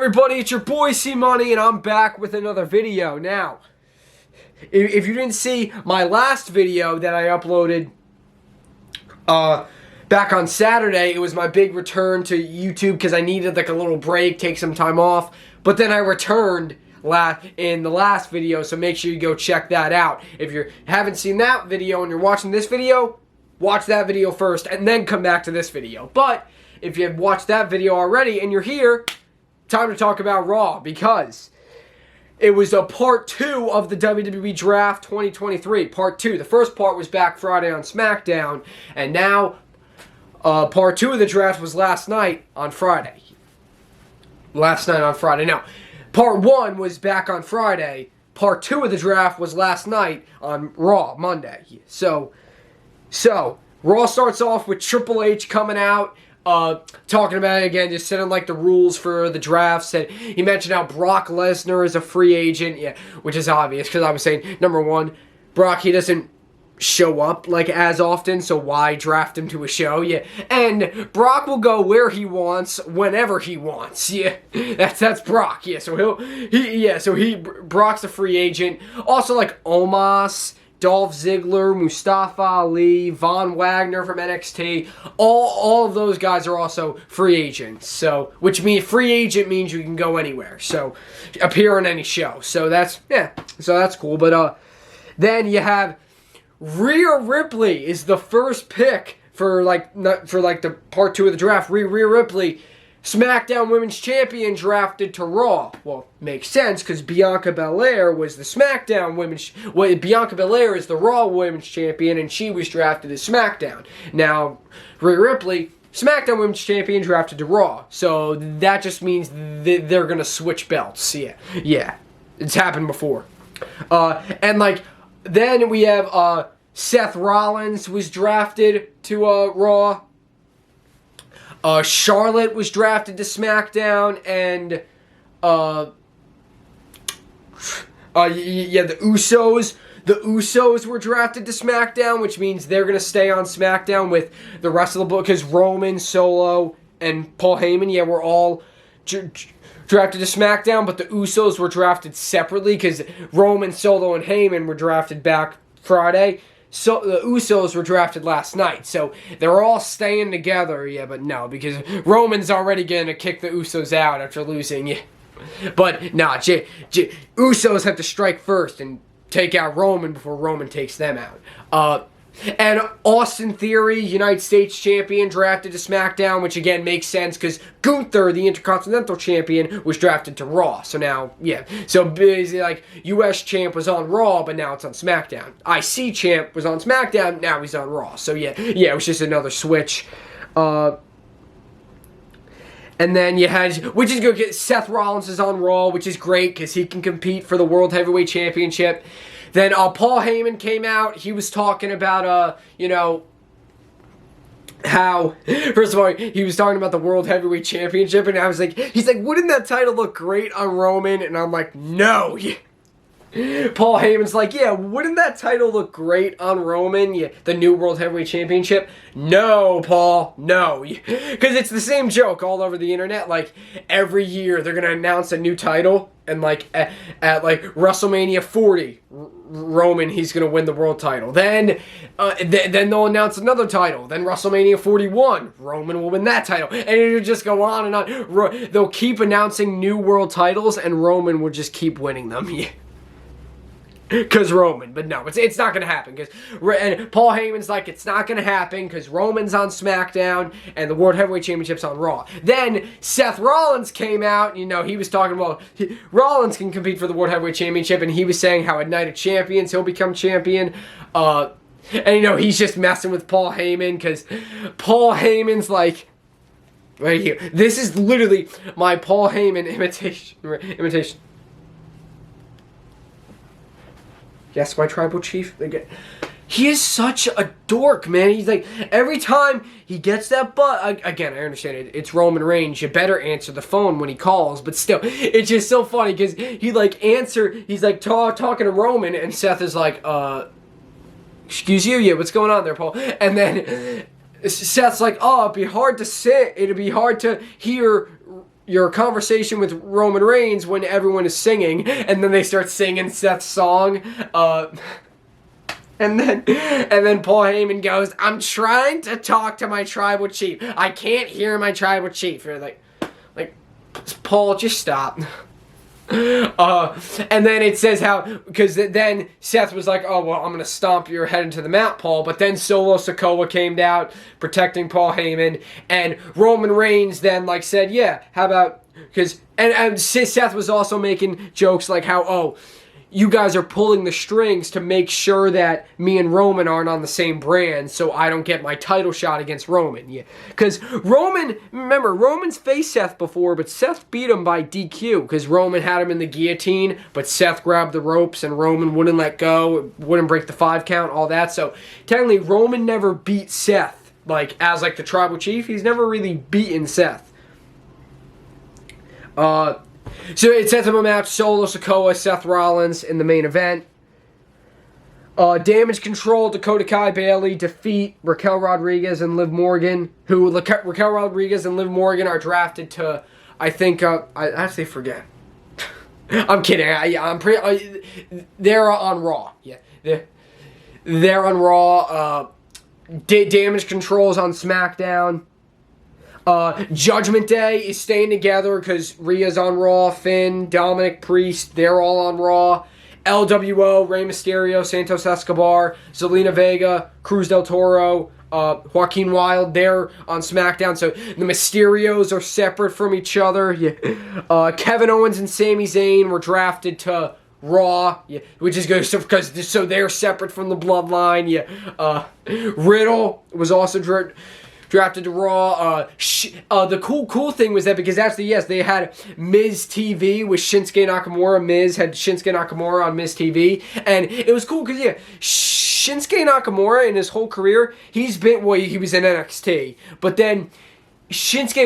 everybody? It's your boy C Money, and I'm back with another video. Now, if you didn't see my last video that I uploaded back on Saturday, it was my big return to YouTube because I needed like a little break, take some time off. But then I returned in the last video, so make sure you go check that out. If you haven't seen that video and you're watching this video, watch that video first and then come back to this video. But if you have watched that video already and you're here, time to talk about Raw, because it was a part 2 of the WWE Draft 2023. Part 2. The first part was back Friday on SmackDown, and now part 2 of the draft was last night on Friday. Now, part 1 was back on Friday. Part 2 of the draft was last night on Raw, Monday. So Raw starts off with Triple H coming out, talking about it again, just setting like the rules for the draft. Said he mentioned how Brock Lesnar is a free agent, yeah, which is obvious because I was saying, number one, Brock, he doesn't show up like as often, so why draft him to a show? Yeah, and Brock will go where he wants, whenever he wants. Yeah, that's Brock. Yeah, so Brock's a free agent. Also like Omos, Dolph Ziggler, Mustafa Ali, Von Wagner from NXT, all of those guys are also free agents. So, which means free agent means you can go anywhere. So, appear on any show. So that's cool. But then you have Rhea Ripley is the first pick for the part 2 of the draft. Rhea Ripley, SmackDown Women's Champion, drafted to Raw. Well, makes sense because Bianca Belair was the SmackDown Women's. Well, Bianca Belair is the Raw Women's Champion, and she was drafted as SmackDown. Now, Rhea Ripley, SmackDown Women's Champion, drafted to Raw. So that just means they're gonna switch belts. Yeah, it's happened before. Then we have Seth Rollins was drafted to Raw. Charlotte was drafted to SmackDown, and the Usos. The Usos were drafted to SmackDown, which means they're gonna stay on SmackDown with the rest of the book, because Roman, Solo, and Paul Heyman, were all drafted to SmackDown, but the Usos were drafted separately because Roman, Solo, and Heyman were drafted back Friday. So the Usos were drafted last night, so they're all staying together. Yeah, but no, because Roman's already gonna kick the Usos out after losing. Yeah, but nah, Usos have to strike first and take out Roman before Roman takes them out. And Austin Theory, United States Champion, drafted to SmackDown, which again makes sense because Gunther, the Intercontinental Champion, was drafted to Raw. So now, yeah. So basically, like, US Champ was on Raw, but now it's on SmackDown. IC Champ was on SmackDown, now he's on Raw. So yeah, it was just another switch. And then you had, which is good, Seth Rollins is on Raw, which is great because he can compete for the World Heavyweight Championship. Then Paul Heyman came out. He was talking about, how, first of all, he was talking about the World Heavyweight Championship, and I was like, he's like, wouldn't that title look great on Roman? And I'm like, no. Paul Heyman's like, yeah, wouldn't that title look great on Roman? Yeah, the new World Heavyweight Championship? No, Paul, no. Because it's the same joke all over the internet. Like, every year they're going to announce a new title, and like, at like WrestleMania 40, Roman, he's going to win the world title. Then they'll announce another title. Then WrestleMania 41, Roman will win that title. And it'll just go on and on. They'll keep announcing new world titles, and Roman will just keep winning them. Yeah. Because Roman, but no, it's not going to happen. And Paul Heyman's like, it's not going to happen because Roman's on SmackDown and the World Heavyweight Championship's on Raw. Then Seth Rollins came out, he was talking about Rollins can compete for the World Heavyweight Championship, and he was saying how at Night of Champions he'll become champion. And he's just messing with Paul Heyman because Paul Heyman's like, right here. This is literally my Paul Heyman imitation. Yes, my tribal chief. He is such a dork, man. He's like, every time he gets that again, I understand it. It's Roman Reigns. You better answer the phone when he calls. But still, it's just so funny because he's like talking to Roman, and Seth is like, excuse you? Yeah, what's going on there, Paul? And then Seth's like, oh, it'd be hard to hear your conversation with Roman Reigns when everyone is singing, and then they start singing Seth's song. And then Paul Heyman goes, "I'm trying to talk to my tribal chief. I can't hear my tribal chief." You're like, Paul, just stop. And then it says how, because then Seth was like, "Oh, well, I'm going to stomp your head into the mat, Paul." But then Solo Sikoa came out protecting Paul Heyman. And Roman Reigns then said, "Yeah, how about," because, and Seth was also making jokes like how, "Oh, you guys are pulling the strings to make sure that me and Roman aren't on the same brand so I don't get my title shot against Roman." Yeah, because Roman's faced Seth before, but Seth beat him by DQ because Roman had him in the guillotine, but Seth grabbed the ropes and Roman wouldn't let go, wouldn't break the 5 count, all that. So technically Roman never beat Seth as the tribal chief. He's never really beaten Seth. So it sets up a match: Solo Sikoa, Seth Rollins in the main event. Damage Control, Dakota Kai, Bayley defeat Raquel Rodriguez and Liv Morgan, who Raquel Rodriguez and Liv Morgan are drafted to, I think, I actually forget. I'm kidding. I'm pretty. They're on Raw. Yeah, they're on Raw. Damage Control's on SmackDown. Judgment Day is staying together because Rhea's on Raw, Finn, Dominic, Priest, they're all on Raw. LWO, Rey Mysterio, Santos Escobar, Zelina Vega, Cruz del Toro, Joaquin Wilde, they're on SmackDown. So the Mysterios are separate from each other. Yeah. Kevin Owens and Sami Zayn were drafted to Raw, yeah, which is good because they're separate from the Bloodline. Yeah. Riddle was also drafted to Raw. The cool thing was that because actually, yes, they had Miz TV with Shinsuke Nakamura. Miz had Shinsuke Nakamura on Miz TV. And it was cool because, yeah, Shinsuke Nakamura in his whole career, he was in NXT. But then Shinsuke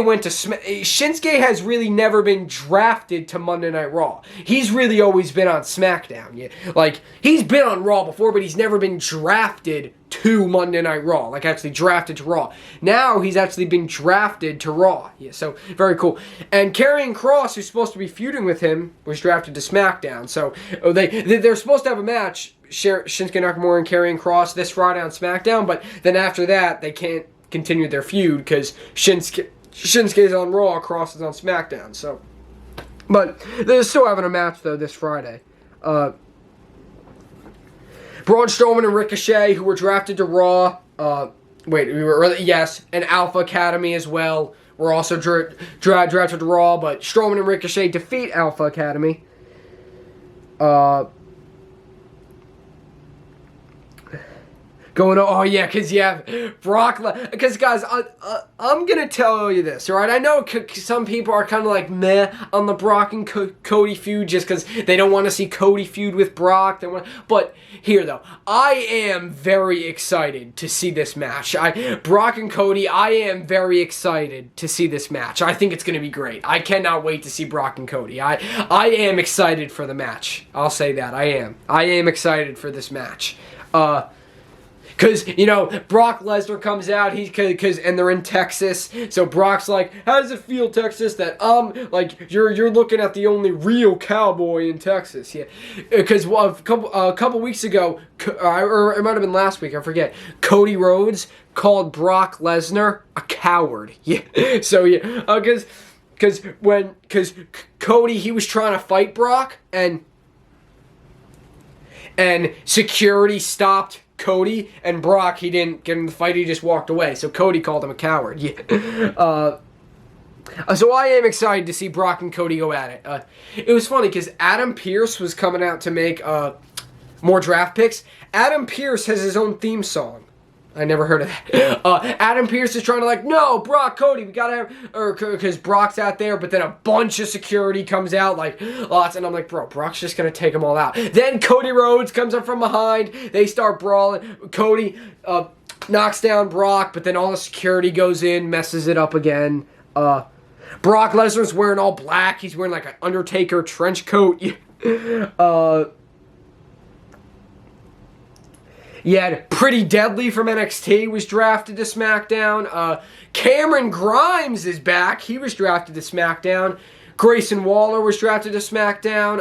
has really never been drafted to Monday Night Raw. He's really always been on SmackDown. Yeah. He's been on Raw before, but he's never been drafted to Monday Night Raw. Actually drafted to Raw. Now he's actually been drafted to Raw. Yeah, so very cool. And Karrion Kross, who's supposed to be feuding with him, was drafted to SmackDown. So they're supposed to have a match, Shinsuke Nakamura and Karrion Kross, this Friday on SmackDown, but then after that, they can't continue their feud because Shinsuke's on Raw, Kross is on SmackDown. So, but they're still having a match though this Friday. Braun Strowman and Ricochet, who were drafted to Raw. And Alpha Academy as well. Were also drafted to Raw, but Strowman and Ricochet defeat Alpha Academy. Because Brock. Because guys, I'm gonna tell you this, all right? I know some people are kind of like meh on the Brock and Cody feud just because they don't want to see Cody feud with Brock. But here though, I am very excited to see this match. Brock and Cody, I am very excited to see this match. I think it's gonna be great. I cannot wait to see Brock and Cody. I am excited for the match. I'll say that. I am excited for this match. Because, Brock Lesnar comes out, and they're in Texas, so Brock's like, "How does it feel, Texas, that you're looking at the only real cowboy in Texas?" Yeah, because a couple weeks ago, or it might have been last week, I forget, Cody Rhodes called Brock Lesnar a coward. Yeah, so yeah, because Cody, he was trying to fight Brock, and security stopped Cody, and Brock, he didn't get in the fight, he just walked away. So Cody called him a coward. Yeah. So I am excited to see Brock and Cody go at it. It was funny because Adam Pearce was coming out to make more draft picks. Adam Pearce has his own theme song. I never heard of that. Adam Pearce is trying to no, Brock, Cody, we gotta have, because Brock's out there, but then a bunch of security comes out, lots, and I'm like, bro, Brock's just gonna take them all out. Then Cody Rhodes comes up from behind, they start brawling, Cody knocks down Brock, but then all the security goes in, messes it up again. Brock Lesnar's wearing all black, he's wearing an Undertaker trench coat. You had Pretty Deadly from NXT was drafted to SmackDown. Cameron Grimes is back. He was drafted to SmackDown. Grayson Waller was drafted to SmackDown.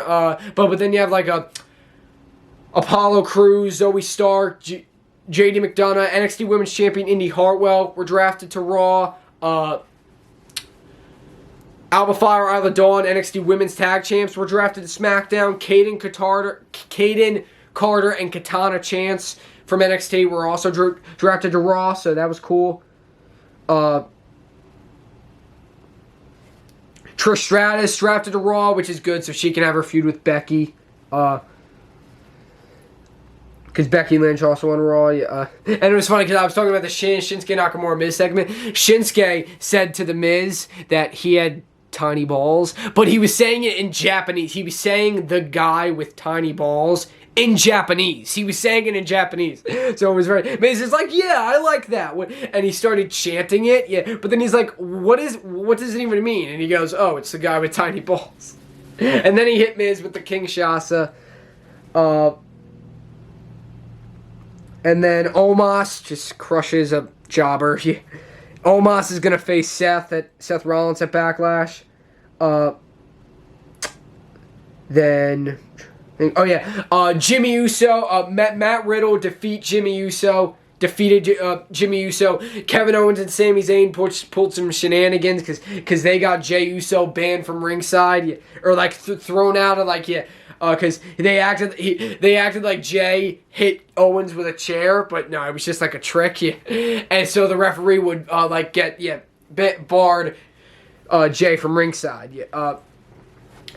But then you have like Apollo Crews, Zoe Stark, JD McDonough, NXT Women's Champion Indy Hartwell were drafted to Raw. Alba Fire, Isla Dawn, NXT Women's Tag Champs were drafted to SmackDown. Kaden Carter and Katana Chance from NXT were also drafted to Raw, so that was cool. Trish Stratus drafted to Raw, which is good, so she can have her feud with Becky. Because Becky Lynch also on Raw. And it was funny because I was talking about the Shinsuke Nakamura Miz segment. Shinsuke said to the Miz that he had tiny balls, but he was saying it in Japanese. He was saying the guy with tiny balls in Japanese. He was saying it in Japanese. So it was very... Miz is like, yeah, I like that. And he started chanting it. Yeah, but then he's like, what does it even mean? And he goes, oh, it's the guy with tiny balls. And then he hit Miz with the Kinshasa. And then Omos just crushes a jobber. Omos is going to face Seth Rollins at Backlash. Then... Oh yeah, Jimmy Uso, Matt Riddle defeated Jimmy Uso. Kevin Owens and Sami Zayn pulled some shenanigans because they got Jey Uso banned from ringside, or like thrown out of because they acted like Jey hit Owens with a chair, but no, it was just like a trick. And so the referee would barred Jey from ringside.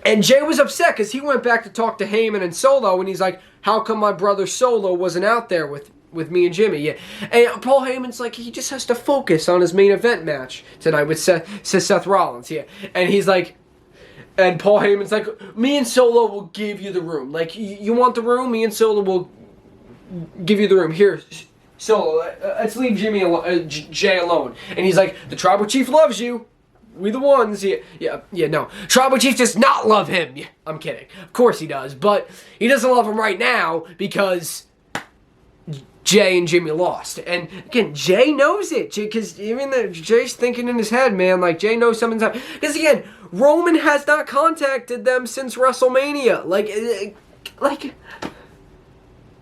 And Jey was upset because he went back to talk to Heyman and Solo, and he's like, how come my brother Solo wasn't out there with me and Jimmy? Yeah. And Paul Heyman's like, he just has to focus on his main event match tonight with Seth Rollins. Yeah. And he's like, and Paul Heyman's like, me and Solo will give you the room. Like, you want the room? Me and Solo will give you the room. Here, Solo, let's leave Jey alone. And he's like, the Tribal Chief loves you. We the ones. No. Tribal Chief does not love him. Yeah, I'm kidding. Of course he does. But he doesn't love him right now because Jey and Jimmy lost. And again, Jey knows it. Because even Jey's thinking in his head, man. Like, Jey knows something's up. Because again, Roman has not contacted them since WrestleMania. Like,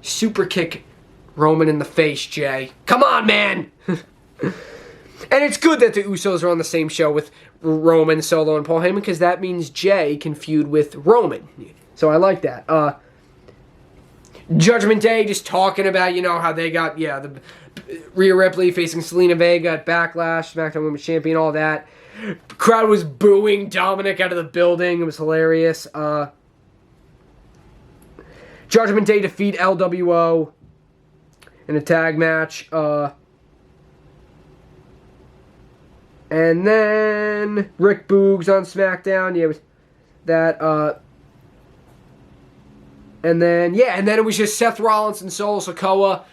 super kick Roman in the face, Jey. Come on, man. And it's good that the Usos are on the same show with Roman, Solo, and Paul Heyman, because that means Jey can feud with Roman. So I like that. Judgment Day just talking about, how they got, the Rhea Ripley facing Selena Vega at Backlash, SmackDown Women's Champion, all that. Crowd was booing Dominic out of the building. It was hilarious. Judgment Day defeat LWO in a tag match. And then Rick Boogs on SmackDown. Yeah, it was that. And then it was just Seth Rollins and Solo Sikoa.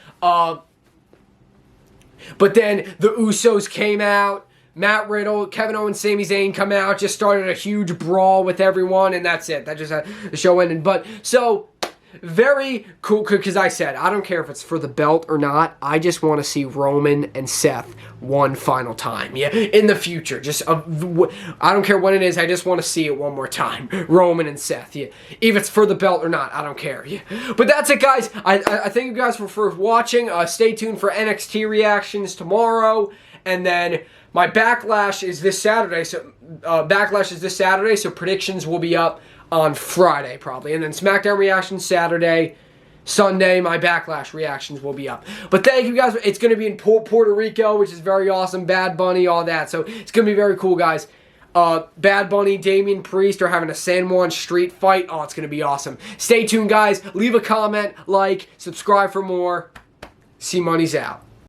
But then the Usos came out. Matt Riddle, Kevin Owens, Sami Zayn come out. Just started a huge brawl with everyone, and that's it. That just had the show ended. But so very cool, because I said I don't care if it's for the belt or not. I just want to see Roman and Seth one final time. Yeah, in the future. Just I don't care what it is. I just want to see it one more time. Roman and Seth. Yeah, if it's for the belt or not, I don't care. Yeah, but that's it, guys. I thank you guys for watching. Stay tuned for NXT reactions tomorrow, and then my Backlash is this Saturday. So predictions will be up on Friday, probably. And then SmackDown reactions Saturday. Sunday, my Backlash reactions will be up. But thank you guys. It's going to be in Puerto Rico, which is very awesome. Bad Bunny, all that. So it's going to be very cool, guys. Bad Bunny, Damian Priest are having a San Juan street fight. Oh, it's going to be awesome. Stay tuned, guys. Leave a comment, like, subscribe for more. C-Money's out.